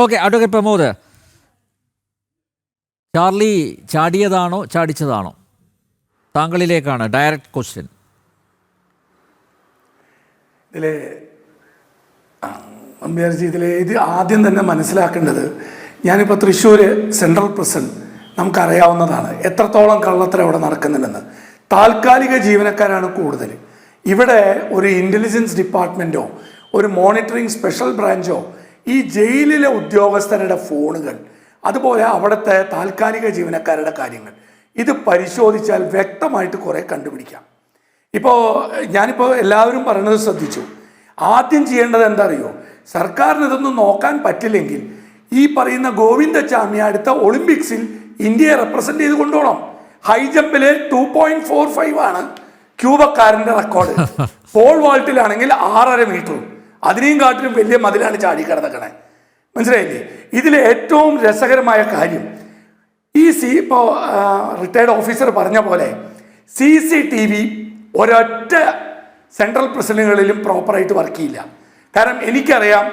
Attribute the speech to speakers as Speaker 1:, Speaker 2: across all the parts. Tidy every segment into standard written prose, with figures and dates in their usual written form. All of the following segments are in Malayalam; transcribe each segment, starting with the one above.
Speaker 1: ഓക്കെ, അഡ്വക്കേറ്റ് പ്രമോദ്, ചാർലി ചാടിയതാണോ ചാടിച്ചതാണോ? താങ്കളിലേക്കാണ് ഡയറക്റ്റ് ക്വസ്റ്റ്യൻ.
Speaker 2: ഇത് ആദ്യം തന്നെ മനസ്സിലാക്കേണ്ടത്, ഞാനിപ്പോൾ തൃശ്ശൂർ സെൻട്രൽ പ്രിസൺ നമുക്കറിയാവുന്നതാണ് എത്രത്തോളം കള്ളത്തരം അവിടെ നടക്കുന്നുണ്ടെന്ന്. താൽക്കാലിക ജീവനക്കാരാണ് കൂടുതൽ. ഇവിടെ ഒരു ഇൻ്റലിജൻസ് ഡിപ്പാർട്ട്മെൻറ്റോ ഒരു മോണിറ്ററിംഗ് സ്പെഷ്യൽ ബ്രാഞ്ചോ ഈ ജയിലിലെ ഉദ്യോഗസ്ഥരുടെ ഫോണുകൾ, അതുപോലെ അവിടുത്തെ താൽക്കാലിക ജീവനക്കാരുടെ കാര്യങ്ങൾ ഇത് പരിശോധിച്ചാൽ വ്യക്തമായിട്ട് കുറേ കണ്ടുപിടിക്കാം. ഞാനിപ്പോൾ എല്ലാവരും പറയുന്നത് ശ്രദ്ധിച്ചു. ആദ്യം ചെയ്യേണ്ടത് എന്താ അറിയോ? സർക്കാരിന് ഇതൊന്നും നോക്കാൻ പറ്റില്ലെങ്കിൽ ഈ പറയുന്ന ഗോവിന്ദചാമി അടുത്ത ഒളിമ്പിക്സിൽ ഇന്ത്യയെ റെപ്രസെന്റ് ചെയ്ത് കൊണ്ടുപോകണം. ഹൈ ജമ്പില് 2.45 ആണ് ക്യൂബക്കാരന്റെ റെക്കോർഡ്. പോൾ വാൾട്ടിലാണെങ്കിൽ 6.5 മീറ്ററും അതിനെയും കാട്ടിലും വലിയ മതിലാണ് ചാടിക്കിടന്നേക്കണേ. മനസ്സിലായില്ലേ? ഇതിൽ ഏറ്റവും രസകരമായ കാര്യം ഇപ്പോൾ റിട്ടയർഡ് ഓഫീസർ പറഞ്ഞ പോലെ CCTV ഒരൊറ്റ സെൻട്രൽ പ്രിസണുകളിലും പ്രോപ്പറായിട്ട് വർക്ക് ചെയ്യില്ല. കാരണം എനിക്കറിയാം,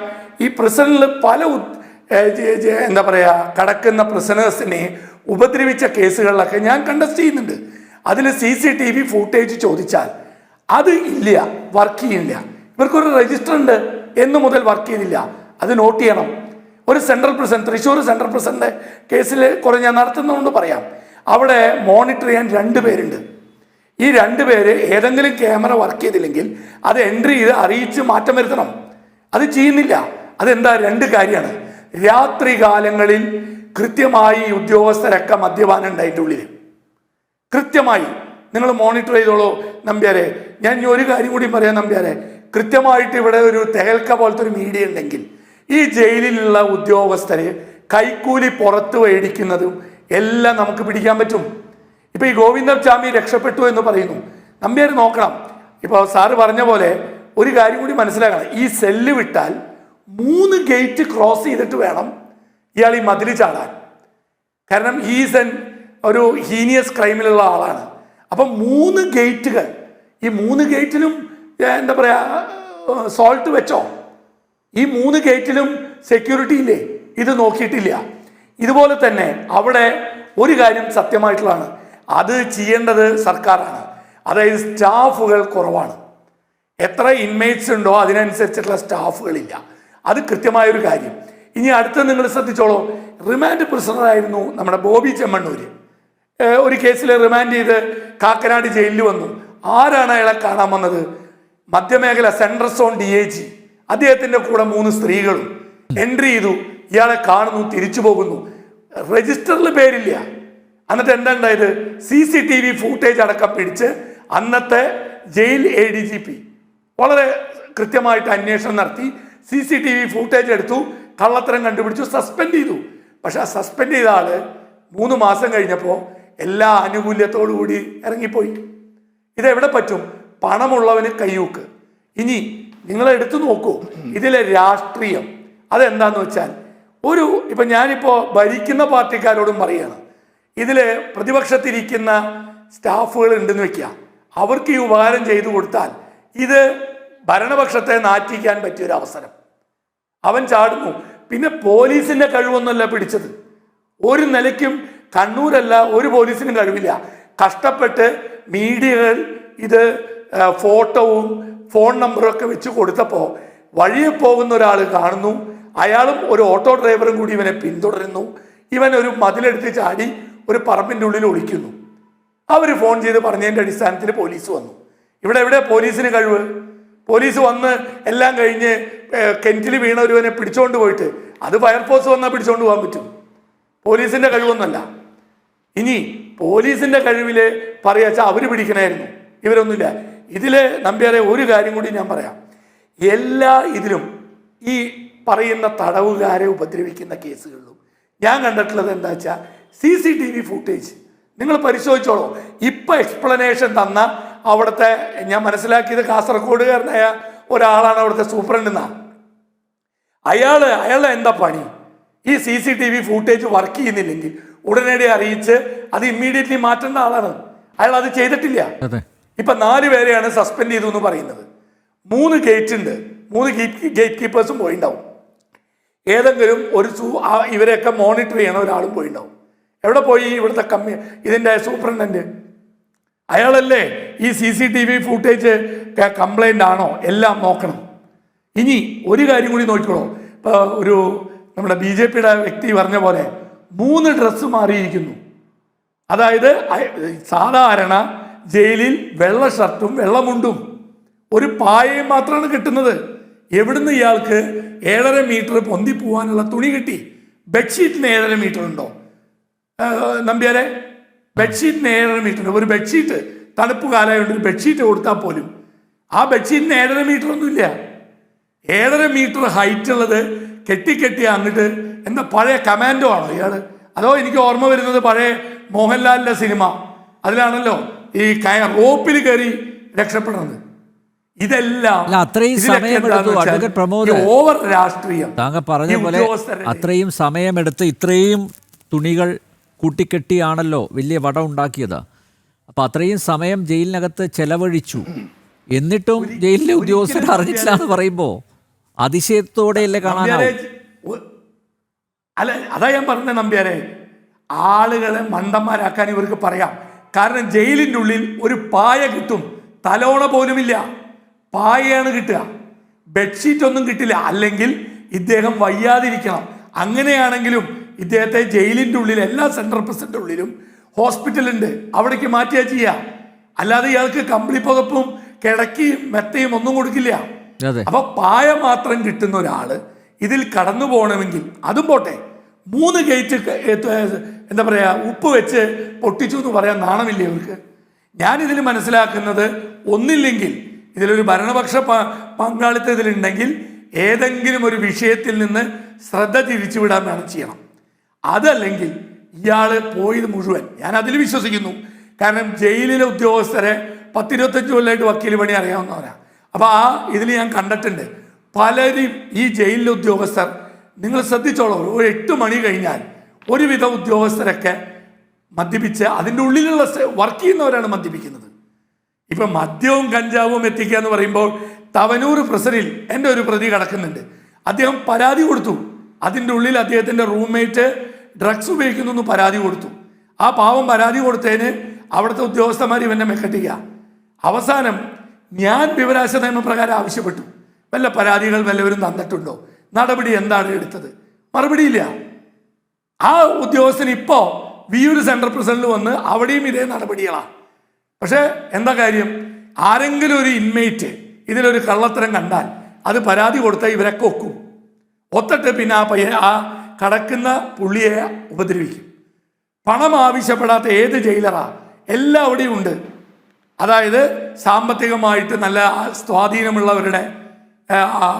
Speaker 2: ഈ പ്രിസണിൽ പല എന്താ പറയുക കടക്കുന്ന പ്രിസണേഴ്സിനെ ഉപദ്രവിച്ച കേസുകളിലൊക്കെ ഞാൻ കണ്ടസ്റ്റ് ചെയ്യുന്നുണ്ട്. അതിൽ CCTV ഫുട്ടേജ് ചോദിച്ചാൽ അത് ഇല്ല, വർക്ക് ചെയ്യില്ല. ഇവർക്കൊരു രജിസ്റ്റർ ഉണ്ട്, എന്ന് മുതൽ വർക്ക് ചെയ്തില്ല. അത് നോട്ട് ചെയ്യണം. ഒരു സെൻട്രൽ പ്രിസൺ, തൃശ്ശൂർ സെൻട്രൽ പ്രിസണിൻ്റെ കേസിൽ കുറെ ഞാൻ നടത്തുന്നതുകൊണ്ട് പറയാം. അവിടെ മോണിറ്റർ ചെയ്യാൻ 2 പേരുണ്ട്. ഈ 2 പേര് ഏതെങ്കിലും ക്യാമറ വർക്ക് ചെയ്തില്ലെങ്കിൽ അത് എൻട്രി ചെയ്ത് അറിയിച്ച് മാറ്റം വരുത്തണം. അത് ചെയ്യുന്നില്ല. അതെന്താ? 2 കാര്യമാണ്. രാത്രി കാലങ്ങളിൽ കൃത്യമായി ഉദ്യോഗസ്ഥരൊക്കെ മദ്യപാനം ഉണ്ടായിട്ട് ഉള്ളിൽ കൃത്യമായി നിങ്ങൾ മോണിറ്റർ ചെയ്തോളൂ നമ്പ്യാരെ. ഞാൻ ഇനി ഒരു കാര്യം കൂടി പറയാം നമ്പ്യാരെ. കൃത്യമായിട്ട് ഇവിടെ ഒരു തെഹൽക്ക പോലത്തെ ഒരു മീഡിയ ഉണ്ടെങ്കിൽ ഈ ജയിലിലുള്ള ഉദ്യോഗസ്ഥരെ കൈക്കൂലി പുറത്ത് മേടിക്കുന്നതും എല്ലാം നമുക്ക് പിടിക്കാൻ പറ്റും. ഇപ്പൊ ഈ ഗോവിന്ദചാമി രക്ഷപ്പെട്ടു എന്ന് പറയുന്നു. നമ്പ്യാർ നോക്കണം. ഇപ്പോൾ സാറ് പറഞ്ഞ പോലെ ഒരു കാര്യം കൂടി മനസ്സിലാക്കണം. ഈ സെല്ല് വിട്ടാൽ 3 ഗേറ്റ് ക്രോസ് ചെയ്തിട്ട് വേണം ഇയാൾ ഈ മതിൽ ചാടാൻ. കാരണം ഒരു ഹീനിയസ് ക്രൈമിലുള്ള ആളാണ്. അപ്പം 3 ഗേറ്റുകൾ, ഈ 3 ഗേറ്റിലും എന്താ പറയാ സോൾട്ട് വെച്ചോ? ഈ 3 ഗേറ്റിലും സെക്യൂരിറ്റി ഇല്ലേ? ഇത് നോക്കിയിട്ടില്ല. ഇതുപോലെ തന്നെ അവിടെ ഒരു കാര്യം സത്യമായിട്ടുള്ളതാണ്, അത് ചെയ്യേണ്ടത് സർക്കാരാണ്. അതായത് സ്റ്റാഫുകൾ കുറവാണ്. എത്ര ഇൻമേറ്റ്സ് ഉണ്ടോ അതിനനുസരിച്ചിട്ടുള്ള സ്റ്റാഫുകളില്ല. അത് കൃത്യമായൊരു കാര്യം. ഇനി അടുത്ത നിങ്ങൾ ശ്രദ്ധിച്ചോളൂ. റിമാൻഡ് പ്രിസണറായിരുന്നു നമ്മുടെ ബോബി ചെമ്മണ്ണൂര്. ഒരു കേസിൽ റിമാൻഡ് ചെയ്ത് കാക്കനാട് ജയിലിൽ വന്നു. ആരാണ് അയാളെ കാണാൻ വന്നത്? മധ്യമേഖല സെൻട്രൽ സോൺ DIG. അദ്ദേഹത്തിന്റെ കൂടെ 3 സ്ത്രീകളും എൻട്രി ചെയ്തു. ഇയാളെ കാണുന്നു, തിരിച്ചു പോകുന്നു. രജിസ്റ്ററിൽ പേരില്ല. എന്നിട്ട് എന്താ ഉണ്ടായത്? CCTV ഫുട്ടേജ് അടക്കം പിടിച്ച് അന്നത്തെ ജയിൽ ADGP വളരെ കൃത്യമായിട്ട് അന്വേഷണം നടത്തി CCTV ഫുട്ടേജ് എടുത്തു, കള്ളത്തരം കണ്ടുപിടിച്ചു, സസ്പെൻഡ് ചെയ്തു. പക്ഷെ ആ സസ്പെൻഡ് ചെയ്ത ആള് 3 മാസം കഴിഞ്ഞപ്പോൾ എല്ലാ ആനുകൂല്യത്തോടു കൂടി ഇറങ്ങിപ്പോയി. ഇതെവിടെ പറ്റും? പണമുള്ളവന് കയ്യൂക്ക്. ഇനി നിങ്ങൾ എടുത്തു നോക്കൂ ഇതിലെ രാഷ്ട്രീയം. അതെന്താന്ന് വെച്ചാൽ ഞാനിപ്പോ ഭരിക്കുന്ന പാർട്ടിക്കാരോടും പറയാണ്, ഇതില് പ്രതിപക്ഷത്തിരിക്കുന്ന സ്റ്റാഫുകൾ ഉണ്ടെന്ന് വെക്കുക, അവർക്ക് ഈ ഉപകാരം ചെയ്തു കൊടുത്താൽ ഇത് ഭരണപക്ഷത്തെ നാറ്റിക്കാൻ പറ്റിയൊരു അവസരം. അവൻ ചാടുന്നു. പിന്നെ പോലീസിന്റെ കഴിവൊന്നുമല്ല പിടിച്ചത്. ഒരു നിലയ്ക്കും കണ്ണൂരല്ല ഒരു പോലീസിനും കഴിവില്ല. കഷ്ടപ്പെട്ട് മീഡിയകൾ ഇത് ഫോട്ടോവും ഫോൺ നമ്പറും ഒക്കെ വെച്ച് കൊടുത്തപ്പോൾ വഴിയെ പോകുന്ന ഒരാൾ കാണുന്നു. അയാളും ഒരു ഓട്ടോ ഡ്രൈവറും കൂടി ഇവനെ പിന്തുടരുന്നു. ഇവൻ ഒരു മതിലെടുത്ത് ചാടി ഒരു പറമ്പിൻ്റെ ഉള്ളിൽ ഒളിക്കുന്നു. അവർ ഫോൺ ചെയ്ത് പറഞ്ഞതിൻ്റെ അടിസ്ഥാനത്തിൽ പോലീസ് വന്നു. എവിടെ പോലീസിന് കഴിവ്? പോലീസ് വന്ന് എല്ലാം കഴിഞ്ഞ് കിണറ്റിൽ വീണ ഒരുവനെ പിടിച്ചോണ്ട് പോയിട്ട് അത് ഫയർഫോഴ്സ് വന്നാൽ പിടിച്ചോണ്ട് പോകാൻ പറ്റും. പോലീസിന്റെ കഴിവൊന്നുമല്ല. ഇനി പോലീസിന്റെ കഴിവില് പറയാച്ചാ അവര് പിടിക്കണമായിരുന്നു, ഇവരൊന്നുമില്ല. ഇതില് നമ്പ്യാരെ ഒരു കാര്യം കൂടി ഞാൻ പറയാം. എല്ലാ ഇതിലും ഈ പറയുന്ന തടവുകാരെ ഉപദ്രവിക്കുന്ന കേസുകളിലും ഞാൻ കണ്ടിട്ടുള്ളത് എന്താ വെച്ചാൽ CCTV ഫുട്ടേജ് നിങ്ങൾ പരിശോധിച്ചോളൂ. ഇപ്പൊ എക്സ്പ്ലനേഷൻ തന്ന അവിടുത്തെ, ഞാൻ മനസ്സിലാക്കിയത് കാസർഗോഡുകാരനായ ഒരാളാണ് അവിടുത്തെ സൂപ്രണ്ട് എന്നാ. അയാളുടെ എന്താ പണി? ഈ CCTV ഫുട്ടേജ് വർക്ക് ചെയ്യുന്നില്ലെങ്കിൽ ഉടനടി അറിയിച്ച് അത് ഇമ്മീഡിയറ്റ്ലി മാറ്റേണ്ട ആളാണ്. അയാൾ അത് ചെയ്തിട്ടില്ല. ഇപ്പൊ 4 പേരെയാണ് സസ്പെൻഡ് ചെയ്തു എന്ന് പറയുന്നത്. 3 ഗേറ്റ് ഉണ്ട്, 3 ഗേറ്റ് കീപ്പേഴ്സും പോയിണ്ടാവും. ഏതെങ്കിലും ഒരു ഇവരെയൊക്കെ മോണിറ്റർ ചെയ്യണ ഒരാളും പോയിണ്ടാവും. എവിടെ പോയി ഇവിടുത്തെ ഇതിൻ്റെ സൂപ്രണ്ടന്റ്? അയാളല്ലേ ഈ CCTV ഫുട്ടേജ് കംപ്ലൈൻ്റ് ആണോ എല്ലാം നോക്കണം. ഇനി ഒരു കാര്യം കൂടി നോക്കിക്കോളൂ. ഇപ്പോൾ ഒരു നമ്മുടെ BJPയുടെ വ്യക്തി പറഞ്ഞ പോലെ 3 ഡ്രസ്സ് മാറിയിരിക്കുന്നു. അതായത് സാധാരണ ജയിലിൽ വെള്ള ഷർട്ടും വെള്ളമുണ്ടും ഒരു പായയും മാത്രമാണ് കിട്ടുന്നത്. എവിടുന്ന് ഇയാൾക്ക് 7.5 മീറ്റർ പൊന്തി പോകാനുള്ള തുണി കിട്ടി? ബെഡ്ഷീറ്റിന് 7.5 മീറ്റർ ഉണ്ടോ നമ്പ്യാരെ? ബെഡ്ഷീറ്റിന് 7.5 മീറ്റർ ഉണ്ട്. ഒരു ബെഡ്ഷീറ്റ് തണുപ്പ് കാലമായിട്ട് ഒരു ബെഡ്ഷീറ്റ് കൊടുത്താൽ പോലും ആ ബെഡ്ഷീറ്റിന് 7.5 മീറ്റർ ഒന്നുമില്ല. 7.5 മീറ്റർ ഹൈറ്റ് ഉള്ളത് കെട്ടി അങ്ങോട്ട് എന്താ പഴയ കമാൻഡോ ആണോ ഇയാള്? അതോ എനിക്ക് ഓർമ്മ വരുന്നത് പഴയ മോഹൻലാലിന്റെ സിനിമ, അതിലാണല്ലോ ഈ റോപ്പിൽ കയറി രക്ഷപ്പെടുന്നത്. ഇതെല്ലാം ഓവർ രാഷ്ട്രീയം.
Speaker 1: താങ്കൾ പറഞ്ഞ പോലെ അത്രയും സമയമെടുത്ത് ഇത്രയും തുണികൾ കൂട്ടിക്കെട്ടിയാണല്ലോ വലിയ വട ഉണ്ടാക്കിയത്. അപ്പൊ അത്രയും സമയം ജയിലിനകത്ത് ചെലവഴിച്ചു. എന്നിട്ടും ജയിലിലെ ഉദ്യോഗസ്ഥർ അറിഞ്ഞിട്ടില്ല എന്ന് പറയുമ്പോ അതിശയത്തോടെയല്ലേ കാണാനാവും?
Speaker 2: അല്ല, അതാ ഞാൻ പറഞ്ഞ നമ്പ്യാരെ, ആളുകളെ മണ്ടന്മാരാക്കാൻ ഇവർക്ക് പറയാം. കാരണം ജയിലിൻ്റെ ഉള്ളിൽ ഒരു പായ കിട്ടും, തലോണ പോലുമില്ല, പായയാണ് കിട്ടുക, ബെഡ്ഷീറ്റ് ഒന്നും കിട്ടില്ല. അല്ലെങ്കിൽ ഇദ്ദേഹം വയ്യാതിരിക്കണം. അങ്ങനെയാണെങ്കിലും ഇദ്ദേഹത്തെ ജയിലിൻ്റെ ഉള്ളിൽ എല്ലാ സെൻട്രൽ പ്രസിഡന്റ് ഉള്ളിലും ഹോസ്പിറ്റലുണ്ട്, അവിടേക്ക് മാറ്റുക ചെയ്യുക. അല്ലാതെ ഇയാൾക്ക് കമ്പിളി പുതപ്പും കിടക്കിയും മെത്തയും ഒന്നും കൊടുക്കില്ല. അപ്പൊ പായ മാത്രം കിട്ടുന്ന ഒരാള് ഇതിൽ കടന്നു പോകണമെങ്കിൽ അതും പോട്ടെ, 3 ഗേറ്റ് എന്താ പറയാ ഉപ്പ് വെച്ച് പൊട്ടിച്ചു എന്ന് പറയാൻ നാണമില്ലേ ഇവർക്ക്? ഞാനിതിൽ മനസ്സിലാക്കുന്നത്, ഒന്നില്ലെങ്കിൽ ഇതിലൊരു ഭരണപക്ഷ പങ്കാളിത്തം ഇതിലുണ്ടെങ്കിൽ ഏതെങ്കിലും ഒരു വിഷയത്തിൽ നിന്ന് ശ്രദ്ധ തിരിച്ചുവിടാൻ വേണം ചെയ്യണം. അതല്ലെങ്കിൽ ഇയാള് പോയത് മുഴുവൻ, ഞാൻ അതിൽ വിശ്വസിക്കുന്നു. കാരണം ജയിലിലെ ഉദ്യോഗസ്ഥരെ 10-25 കൊല്ലമായിട്ട് വക്കീൽ പണി അറിയാവുന്നവരാ. അപ്പൊ ഇതിൽ ഞാൻ കണ്ടിട്ടുണ്ട് പലരും ഈ ജയിലിലെ ഉദ്യോഗസ്ഥർ. നിങ്ങൾ ശ്രദ്ധിച്ചോളൂ, ഒരു 8 മണി കഴിഞ്ഞാൽ ഒരുവിധ ഉദ്യോഗസ്ഥരൊക്കെ മദ്യപിച്ച് അതിൻ്റെ ഉള്ളിലുള്ള വർക്ക് ചെയ്യുന്നവരാണ് മദ്യപിക്കുന്നത്. ഇപ്പം മദ്യവും കഞ്ചാവും എത്തിക്കുക എന്ന് പറയുമ്പോൾ തവനൂർ പ്രസറിൽ എൻ്റെ ഒരു പ്രതി കിടക്കുന്നുണ്ട്. അദ്ദേഹം പരാതി കൊടുത്തു. അതിൻ്റെ ഉള്ളിൽ അദ്ദേഹത്തിൻ്റെ റൂംമേറ്റ് ഡ്രഗ്സ് ഉപയോഗിക്കുന്നു എന്ന് പരാതി കൊടുത്തു. ആ പാവം പരാതി കൊടുത്തതിന് അവിടുത്തെ ഉദ്യോഗസ്ഥന്മാർ ഇവൻ്റെ മെക്കട്ടിക്കുക. അവസാനം ഞാൻ വിവരാശ നിയമപ്രകാരം ആവശ്യപ്പെട്ടു, വല്ല പരാതികൾ വല്ലവരും തന്നിട്ടുണ്ടോ, നടപടി എന്താണ് എടുത്തത്? മറുപടിയില്ല. ആ ഉദ്യോഗസ്ഥൻ ഇപ്പോൾ വിയൂർ സെൻട്രൽ പ്രസിഡന്റ് വന്ന് അവിടെയും ഇതേ നടപടികളാണ്. പക്ഷെ എന്താ കാര്യം? ആരെങ്കിലും ഒരു ഇൻമേറ്റ് ഇതിലൊരു കള്ളത്തരം കണ്ടാൽ അത് പരാതി കൊടുത്താൽ ഇവരൊക്കെ ഒത്തിട്ട് പിന്നെ ആ കടക്കുന്ന പുള്ളിയെ ഉപദ്രവിക്കും. പണം ആവശ്യപ്പെടാത്ത ഏത് ജയിലറാ എല്ലാവിടെയും ഉണ്ട്. അതായത് സാമ്പത്തികമായിട്ട് നല്ല സ്വാധീനമുള്ളവരുടെ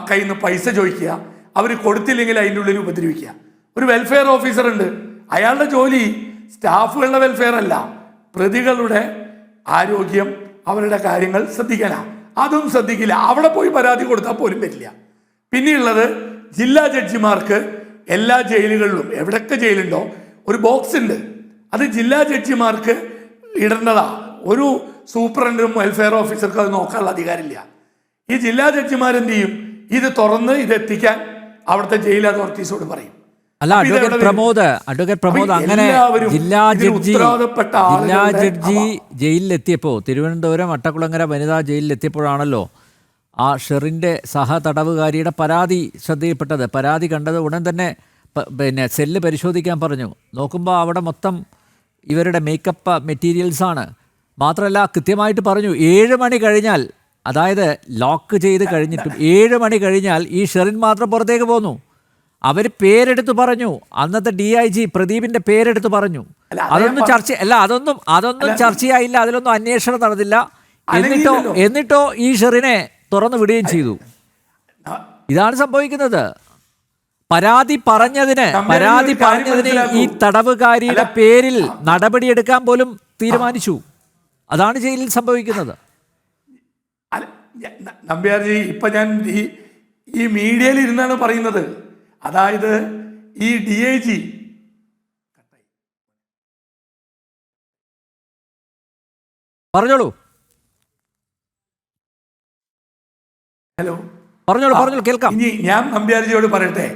Speaker 2: കയ്യിൽ നിന്ന് പൈസ ചോദിക്കുക, അവർ കൊടുത്തില്ലെങ്കിൽ അതിൻ്റെ ഉള്ളിൽ ഉപദ്രവിക്കുക. ഒരു വെൽഫെയർ ഓഫീസർ ഉണ്ട്, അയാളുടെ ജോലി സ്റ്റാഫുകളുടെ വെൽഫെയർ അല്ല, പ്രതികളുടെ ആരോഗ്യം, അവരുടെ കാര്യങ്ങൾ ശ്രദ്ധിക്കാനാണ്. അതും ശ്രദ്ധിക്കില്ല. അവിടെ പോയി പരാതി കൊടുത്താൽ പോലും പറ്റില്ല. പിന്നെയുള്ളത് ജില്ലാ ജഡ്ജിമാർക്ക് എല്ലാ ജയിലുകളിലും എവിടൊക്കെ ജയിലുണ്ടോ ഒരു ബോക്സ് ഉണ്ട്, അത് ജില്ലാ ജഡ്ജിമാർക്ക് ഇടേണ്ടതാ. ഒരു സൂപ്രണ്ടും വെൽഫെയർ ഓഫീസർക്കും അത് നോക്കാനുള്ള അധികാരമില്ല. ഈ ജില്ലാ ജഡ്ജിമാരെന്ത് ചെയ്യും? ഇത് തുറന്ന് ഇതെത്തിക്കാൻ അവിടുത്തെ ജയിൽ അതോറിറ്റീസോട് പറയും.
Speaker 1: അല്ല, അഡ്വക്കേറ്റ് പ്രമോദ് അങ്ങനെ ജില്ലാ ജഡ്ജി ജയിലിലെത്തിയപ്പോൾ, തിരുവനന്തപുരം അട്ടക്കുളങ്ങര വനിതാ ജയിലിലെത്തിയപ്പോഴാണല്ലോ ആ ഷെറിൻ്റെ സഹതടവുകാരിയുടെ പരാതി ശ്രദ്ധയിൽപ്പെട്ടത്. പരാതി കണ്ടത് ഉടൻ തന്നെ പിന്നെ സെല്ല് പരിശോധിക്കാൻ പറഞ്ഞു. നോക്കുമ്പോൾ അവിടെ മൊത്തം ഇവരുടെ മേക്കപ്പ് മെറ്റീരിയൽസാണ്. മാത്രമല്ല കൃത്യമായിട്ട് പറഞ്ഞു 7 മണി കഴിഞ്ഞാൽ, അതായത് ലോക്ക് ചെയ്ത് കഴിഞ്ഞിട്ടും 7 മണി കഴിഞ്ഞാൽ ഈ ഷെറിൻ മാത്രം പുറത്തേക്ക് പോന്നു. അവർ പേരെടുത്ത് പറഞ്ഞു, അന്നത്തെ DIG പ്രദീപിന്റെ പേരെടുത്ത് പറഞ്ഞു. അതൊന്നും ചർച്ചയായില്ല, അതിലൊന്നും അന്വേഷണം നടന്നില്ല. എന്നിട്ടോ ഈ ഷെറിനെ തുറന്നു വിടുകയും ചെയ്തു. ഇതാണ് സംഭവിക്കുന്നത്. പരാതി പറഞ്ഞതിന് ഈ തടവുകാരിയുടെ പേരിൽ നടപടിയെടുക്കാൻ പോലും തീരുമാനിച്ചു. അതാണ് ജയിലിൽ സംഭവിക്കുന്നത്.
Speaker 2: നമ്പ്യാർജി, ഇപ്പൊ ഞാൻ ഈ മീഡിയയിൽ ഇരുന്നാണ് പറയുന്നത്. അതായത് ഈ DIG
Speaker 1: പറഞ്ഞോളൂ.
Speaker 2: ഹലോ,
Speaker 1: പറഞ്ഞോളൂ കേൾക്കാം.
Speaker 2: ഇനി ഞാൻ നമ്പ്യാർജിയോട് പറയട്ടെ,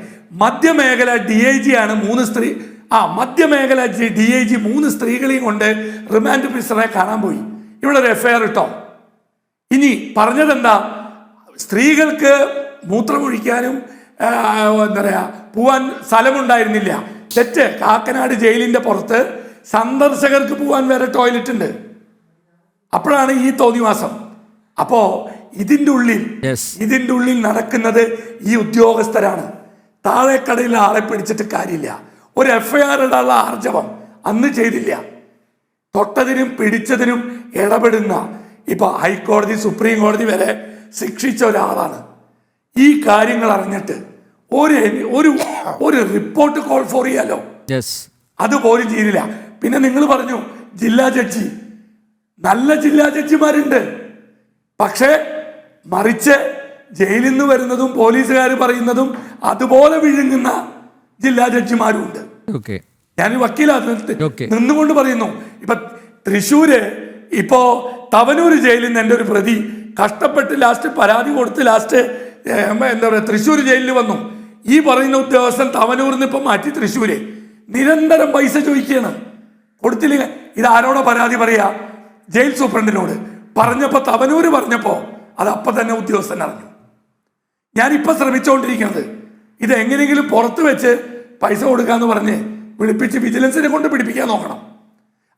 Speaker 2: മധ്യമേഖല DIG ആണ് 3 സ്ത്രീ മധ്യമേഖല DIG 3 സ്ത്രീകളെയും കൊണ്ട് റിമാൻഡ് ഓഫീസറെ കാണാൻ പോയി. ഇവിടെ ഒരു FIR ഇട്ടോ. ഇനി പറഞ്ഞതെന്താ, സ്ത്രീകൾക്ക് മൂത്രമൊഴിക്കാനും എന്താ പറയാ പോവാൻ സ്ഥലമുണ്ടായിരുന്നില്ല. തെറ്റ്. കാക്കനാട് ജയിലിന്റെ പുറത്ത് സന്ദർശകർക്ക് പോവാൻ വരെ ടോയ്ലറ്റ് ഉണ്ട്. അപ്പോഴാണ് ഈ തോന്നിവാസം. അപ്പോ ഇതിൻ്റെ ഉള്ളിൽ നടക്കുന്നത് ഈ ഉദ്യോഗസ്ഥരാണ്. താഴെക്കടയിൽ ആളെ പിടിച്ചിട്ട് കാര്യമില്ല. ഒരു FIR ഇടാനുള്ള ആർജവം അന്ന് ചെയ്തില്ല. തൊട്ടതിനും പിടിച്ചതിനും ഇടപെടുന്ന ഇപ്പൊ ഹൈക്കോടതി സുപ്രീം കോടതി വരെ ശിക്ഷിച്ച ഒരാളാണ്. ഈ കാര്യങ്ങൾ അറിഞ്ഞിട്ട് ഒരു റിപ്പോർട്ട് കോൾ ഫോർ ചെയ്യാലോ, അതുപോലും ചെയ്തില്ല. പിന്നെ നിങ്ങൾ പറഞ്ഞു ജില്ലാ ജഡ്ജി, നല്ല ജില്ലാ ജഡ്ജിമാരുണ്ട്. പക്ഷേ മറിച്ച് ജയിലിൽ നിന്ന് വരുന്നതും പോലീസുകാർ പറയുന്നതും അതുപോലെ വിഴുങ്ങുന്ന ജില്ലാ ജഡ്ജിമാരും ഉണ്ട്. ഞാൻ വക്കീലാണ് നിന്നുകൊണ്ട് പറയുന്നു. ഇപ്പൊ തൃശ്ശൂര് ഇപ്പോ തവനൂർ ജയിലിൽ നിന്ന് എൻ്റെ ഒരു പ്രതി കഷ്ടപ്പെട്ട് ലാസ്റ്റ് പരാതി കൊടുത്ത് ലാസ്റ്റ് എന്താ പറയുക തൃശ്ശൂർ ജയിലിൽ വന്നു. ഈ പറയുന്ന ഉദ്യോഗസ്ഥൻ തവനൂരിൽ നിന്ന് ഇപ്പം മാറ്റി തൃശ്ശൂര് നിരന്തരം പൈസ ചോദിക്കുകയാണ്. കൊടുത്തില്ല. ഇത് ആരോടാ പരാതി പറയാ? ജയിൽ സൂപ്രണ്ടിനോട്. പറഞ്ഞപ്പോ തവനൂര് പറഞ്ഞപ്പോ അത് അപ്പം തന്നെ ഉദ്യോഗസ്ഥൻ അറിഞ്ഞു. ഞാനിപ്പോൾ ശ്രമിച്ചുകൊണ്ടിരിക്കുന്നത് ഇത് എങ്ങനെയെങ്കിലും പുറത്ത് വെച്ച് പൈസ കൊടുക്കാന്ന് പറഞ്ഞ് വിളിപ്പിച്ച് വിജിലൻസിനെ കൊണ്ട് പിടിപ്പിക്കാൻ നോക്കണം.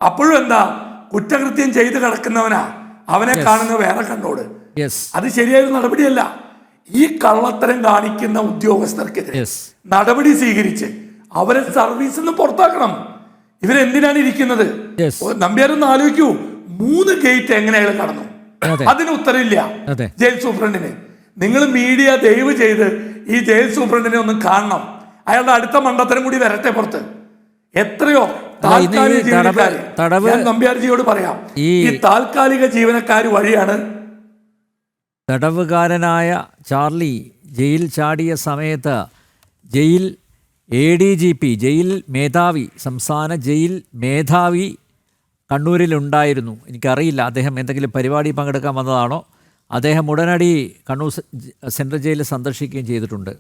Speaker 2: അപ്പോഴും എന്താ, കുറ്റകൃത്യം ചെയ്ത് കിടക്കുന്നവനാ, അവനെ കാണുന്ന വേറെ കണ്ടോട്. അത് ശരിയായ നടപടിയല്ല. ഈ കള്ളത്തരം കാണിക്കുന്ന ഉദ്യോഗസ്ഥർക്കെതിരെ നടപടി സ്വീകരിച്ച് അവരെ സർവീസിൽ നിന്ന് പുറത്താക്കണം. ഇവരെന്തിനാണ് ഇരിക്കുന്നത്? നമ്പ്യാരൊന്ന് ആലോചിക്കൂ, 3 ഗേറ്റ് എങ്ങനെ അയാൾ കടന്നു? അതിന് ഉത്തരവില്ല ജയിൽ സൂപ്രണ്ടിന്. നിങ്ങൾ മീഡിയ ദയവ് ചെയ്ത് ഈ ജയിൽ സൂപ്രണ്ടിനെ ഒന്ന് കാണണം. അയാളുടെ അടുത്ത മണ്ടത്തരം കൂടി വരട്ടെ പുറത്ത്. എത്രയോ താൽക്കാലിക ജീവനക്കാർ, ഞാൻ നമ്പ്യാർജിയോട് പറയാം, ഈ താൽക്കാലിക ജീവനക്കാർ വഴിയാണ്.
Speaker 1: തടവുകാരനായ ചാർലി ജയിൽ ചാടിയ സമയത്ത് ജയിൽ ADGP, ജയിൽ മേധാവി, സംസ്ഥാന ജയിൽ മേധാവി കണ്ണൂരിലുണ്ടായിരുന്നു. എനിക്കറിയില്ല അദ്ദേഹം എന്തെങ്കിലും പരിപാടി പങ്കെടുക്കാൻ വന്നതാണോ. അദ്ദേഹം ഉടനടി കണ്ണൂർ സെൻട്രൽ ജയിൽ സന്ദർശിക്കുകയും ചെയ്തിട്ടുണ്ട്.